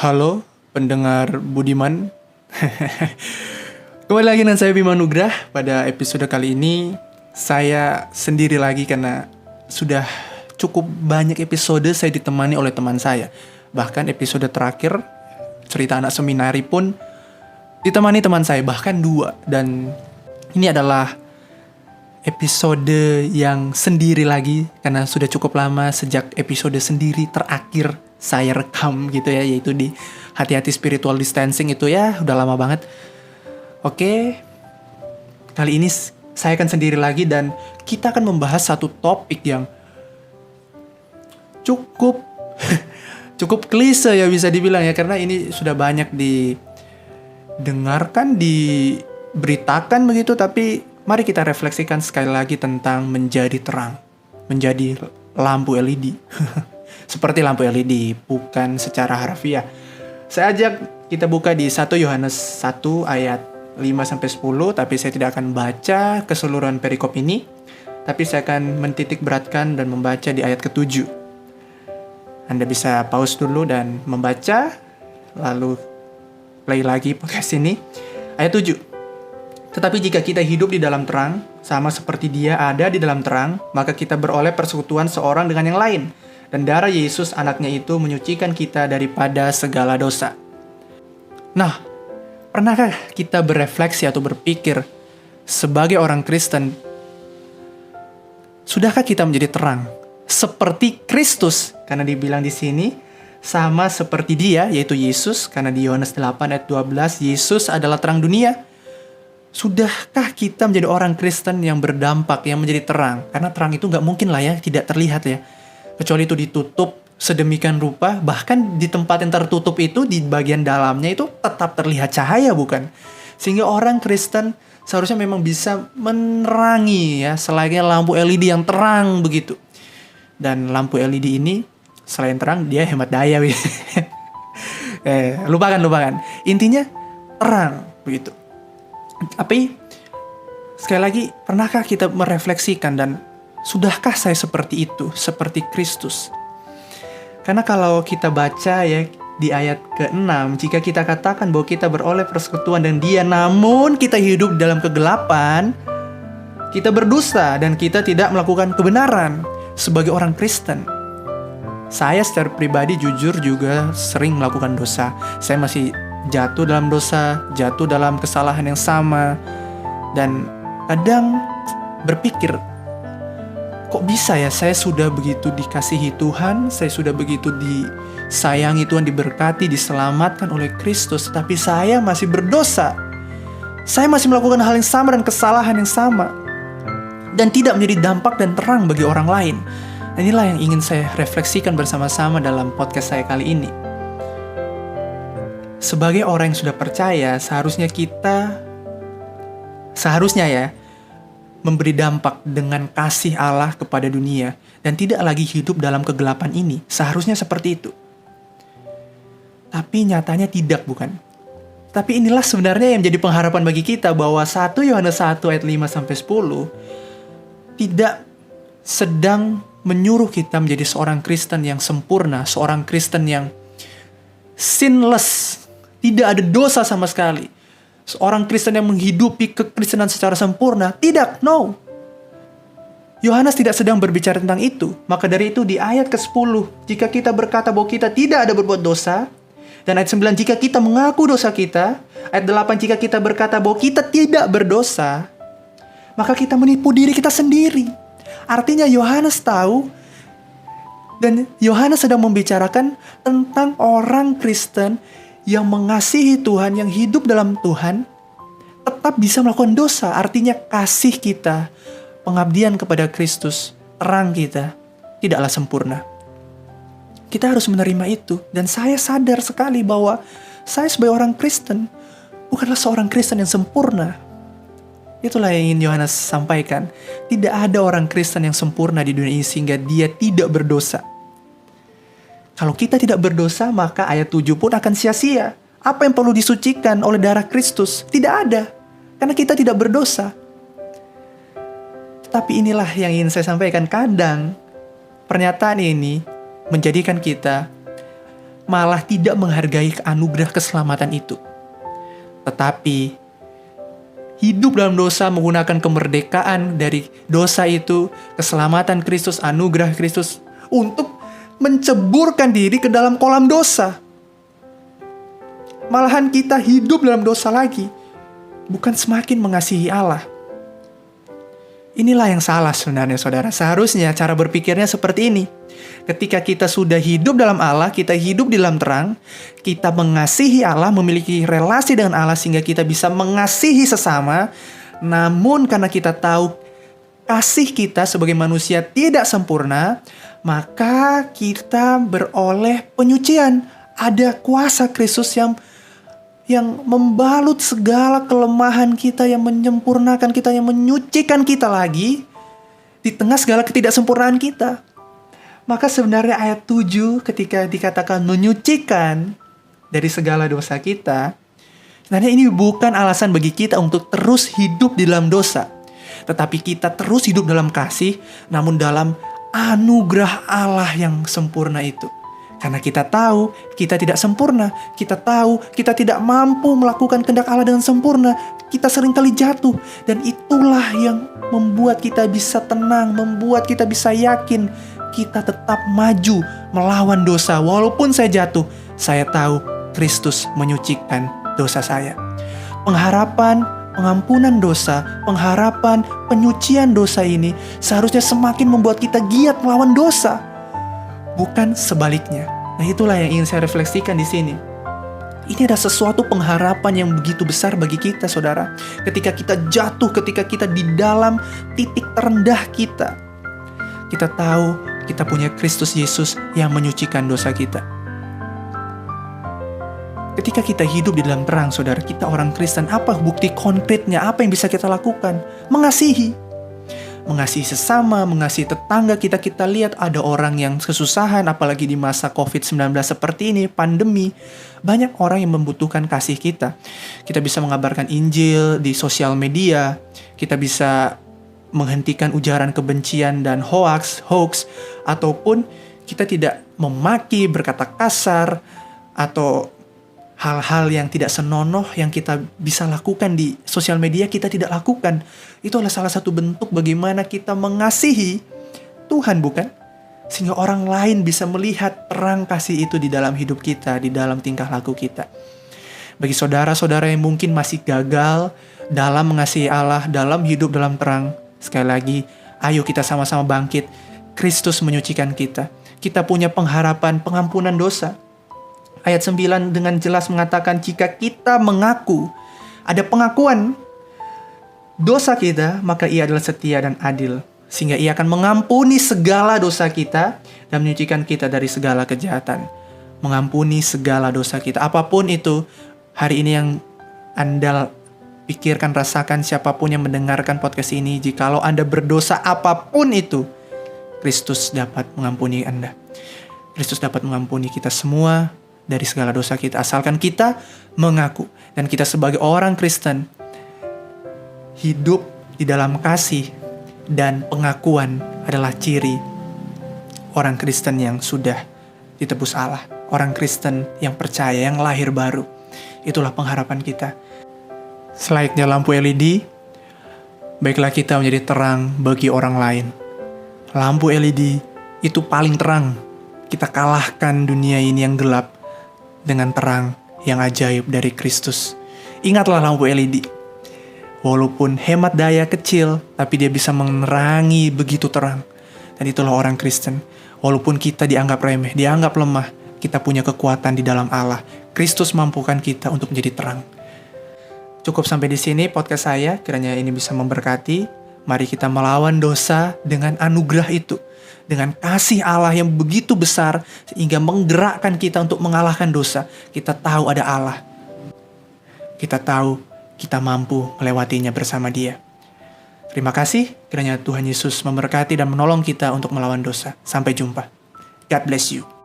Halo, pendengar Budiman. Kembali lagi dengan saya Bima Nugrah. Pada episode kali ini, saya sendiri lagi karena sudah cukup banyak episode saya ditemani oleh teman saya. Bahkan episode terakhir, cerita anak seminari pun ditemani teman saya, bahkan 2. Dan ini adalah episode yang sendiri lagi karena sudah cukup lama sejak episode sendiri terakhir saya rekam gitu ya, yaitu di Hati-Hati Spiritual Distancing itu ya, udah lama banget. Oke, kali ini saya akan sendiri lagi dan kita akan membahas satu topik yang cukup cukup klise ya bisa dibilang ya, karena ini sudah banyak didengarkan, diberitakan begitu, tapi mari kita refleksikan sekali lagi tentang menjadi terang, menjadi lampu LED. Seperti lampu LED, bukan secara harfiah. Saya ajak kita buka di 1 Yohanes 1 ayat 5-10, tapi saya tidak akan baca keseluruhan perikop ini, tapi saya akan mentitik beratkan dan membaca di ayat ke-7. Anda bisa pause dulu dan membaca, lalu play lagi podcast ini. Ayat 7. Tetapi jika kita hidup di dalam terang, sama seperti Dia ada di dalam terang, maka kita beroleh persekutuan seorang dengan yang lain. Dan darah Yesus anaknya itu menyucikan kita daripada segala dosa. Nah, pernahkah kita berefleksi atau berpikir sebagai orang Kristen, sudahkah kita menjadi terang seperti Kristus? Karena dibilang di sini sama seperti Dia, yaitu Yesus, karena di Yohanes 8 ayat 12 Yesus adalah terang dunia. Sudahkah kita menjadi orang Kristen yang berdampak, yang menjadi terang? Karena terang itu nggak mungkin lah ya tidak terlihat ya, kecuali itu ditutup sedemikian rupa. Bahkan di tempat yang tertutup itu, di bagian dalamnya itu tetap terlihat cahaya, bukan? Sehingga orang Kristen seharusnya memang bisa menerangi ya, selayaknya lampu LED yang terang begitu. Dan lampu LED ini selain terang, dia hemat daya. Lupakan. Intinya terang begitu. Tapi sekali lagi, pernahkah kita merefleksikan dan sudahkah saya seperti itu, seperti Kristus? Karena kalau kita baca ya di ayat ke-6, jika kita katakan bahwa kita beroleh persekutuan dengan Dia, namun kita hidup dalam kegelapan, kita berdosa dan kita tidak melakukan kebenaran. Sebagai orang Kristen, saya secara pribadi jujur juga sering melakukan dosa. Saya masih jatuh dalam dosa, jatuh dalam kesalahan yang sama, dan kadang berpikir, kok bisa ya saya sudah begitu dikasihi Tuhan, saya sudah begitu disayangi Tuhan, diberkati, diselamatkan oleh Kristus, tapi saya masih berdosa. Saya masih melakukan hal yang sama dan kesalahan yang sama, dan tidak menjadi dampak dan terang bagi orang lain. Dan inilah yang ingin saya refleksikan bersama-sama dalam podcast saya kali ini. Sebagai orang yang sudah percaya, seharusnya ya memberi dampak dengan kasih Allah kepada dunia dan tidak lagi hidup dalam kegelapan ini. Seharusnya seperti itu. Tapi nyatanya tidak, bukan? Tapi inilah sebenarnya yang menjadi pengharapan bagi kita, bahwa 1 Yohanes 1 ayat 5-10 tidak sedang menyuruh kita menjadi seorang Kristen yang sempurna, seorang Kristen yang sinless, tidak ada dosa sama sekali. Seorang Kristen yang menghidupi kekristenan secara sempurna. Tidak, no. Yohanes tidak sedang berbicara tentang itu. Maka dari itu di ayat ke-10, jika kita berkata bahwa kita tidak ada berbuat dosa, dan ayat 9, jika kita mengaku dosa kita, ayat 8, jika kita berkata bahwa kita tidak berdosa, maka kita menipu diri kita sendiri. Artinya Yohanes tahu, dan Yohanes sedang membicarakan tentang orang Kristen yang mengasihi Tuhan, yang hidup dalam Tuhan, tetap bisa melakukan dosa. Artinya kasih kita, pengabdian kepada Kristus, terang kita, tidaklah sempurna. Kita harus menerima itu. Dan saya sadar sekali bahwa saya sebagai orang Kristen bukanlah seorang Kristen yang sempurna. Itulah yang ingin Yohanes sampaikan. Tidak ada orang Kristen yang sempurna di dunia ini sehingga dia tidak berdosa. Kalau kita tidak berdosa, maka ayat 7 pun akan sia-sia. Apa yang perlu disucikan oleh darah Kristus? Tidak ada. Karena kita tidak berdosa. Tetapi inilah yang ingin saya sampaikan. Kadang pernyataan ini menjadikan kita malah tidak menghargai anugerah keselamatan itu. Tetapi hidup dalam dosa menggunakan kemerdekaan dari dosa itu, keselamatan Kristus, anugerah Kristus, untuk menceburkan diri ke dalam kolam dosa. Malahan kita hidup dalam dosa lagi, bukan semakin mengasihi Allah. Inilah yang salah sebenarnya, saudara. Seharusnya cara berpikirnya seperti ini. Ketika kita sudah hidup dalam Allah, kita hidup di dalam terang, kita mengasihi Allah, memiliki relasi dengan Allah sehingga kita bisa mengasihi sesama. Namun karena kita tahu kasih kita sebagai manusia tidak sempurna, maka kita beroleh penyucian. Ada kuasa Kristus yang membalut segala kelemahan kita, yang menyempurnakan kita, yang menyucikan kita lagi di tengah segala ketidaksempurnaan kita. Maka sebenarnya ayat 7 ketika dikatakan menyucikan dari segala dosa kita, sebenarnya ini bukan alasan bagi kita untuk terus hidup di dalam dosa. Tetapi kita terus hidup dalam kasih, namun dalam anugerah Allah yang sempurna itu. Karena kita tahu kita tidak sempurna, kita tahu kita tidak mampu melakukan kehendak Allah dengan sempurna, kita seringkali jatuh. Dan itulah yang membuat kita bisa tenang, membuat kita bisa yakin kita tetap maju melawan dosa. Walaupun saya jatuh, saya tahu Kristus menyucikan dosa saya. Pengharapan pengampunan dosa, pengharapan penyucian dosa ini seharusnya semakin membuat kita giat melawan dosa, bukan sebaliknya. Nah, itulah yang ingin saya refleksikan di sini. Ini ada sesuatu pengharapan yang begitu besar bagi kita, saudara. Ketika kita jatuh, ketika kita di dalam titik terendah kita, kita tahu kita punya Kristus Yesus yang menyucikan dosa kita. Ketika kita hidup di dalam terang, saudara, kita orang Kristen, apa bukti konkretnya? Apa yang bisa kita lakukan? Mengasihi. Mengasihi sesama, mengasihi tetangga kita. Kita lihat ada orang yang kesusahan, apalagi di masa COVID-19 seperti ini, pandemi. Banyak orang yang membutuhkan kasih kita. Kita bisa mengabarkan Injil di sosial media. Kita bisa menghentikan ujaran kebencian dan hoax, ataupun kita tidak memaki, berkata kasar, atau hal-hal yang tidak senonoh yang kita bisa lakukan di sosial media, kita tidak lakukan. Itu adalah salah satu bentuk bagaimana kita mengasihi Tuhan, bukan? Sehingga orang lain bisa melihat terang kasih itu di dalam hidup kita, di dalam tingkah laku kita. Bagi saudara-saudara yang mungkin masih gagal dalam mengasihi Allah, dalam hidup dalam terang, sekali lagi, ayo kita sama-sama bangkit. Kristus menyucikan kita. Kita punya pengharapan pengampunan dosa. Ayat 9 dengan jelas mengatakan jika kita mengaku, ada pengakuan dosa kita, maka Ia adalah setia dan adil. Sehingga Ia akan mengampuni segala dosa kita dan menyucikan kita dari segala kejahatan. Mengampuni segala dosa kita. Apapun itu, hari ini yang Anda pikirkan, rasakan, siapapun yang mendengarkan podcast ini, jikalau Anda berdosa apapun itu, Kristus dapat mengampuni Anda. Kristus dapat mengampuni kita semua dari segala dosa kita, asalkan kita mengaku. Dan kita sebagai orang Kristen hidup di dalam kasih dan pengakuan adalah ciri orang Kristen yang sudah ditebus Allah, orang Kristen yang percaya, yang lahir baru. Itulah pengharapan kita. Selayaknya lampu LED, baiklah kita menjadi terang bagi orang lain. Lampu LED itu paling terang. Kita kalahkan dunia ini yang gelap dengan terang yang ajaib dari Kristus. Ingatlah lampu LED. Walaupun hemat daya kecil, tapi dia bisa menerangi begitu terang. Dan itulah orang Kristen. Walaupun kita dianggap remeh, dianggap lemah, kita punya kekuatan di dalam Allah. Kristus mampukan kita untuk menjadi terang. Cukup sampai di sini podcast saya. Kiranya ini bisa memberkati. Mari kita melawan dosa dengan anugerah itu. Dengan kasih Allah yang begitu besar, sehingga menggerakkan kita untuk mengalahkan dosa. Kita tahu ada Allah. Kita tahu kita mampu melewatinya bersama Dia. Terima kasih, kiranya Tuhan Yesus memberkati dan menolong kita untuk melawan dosa. Sampai jumpa. God bless you.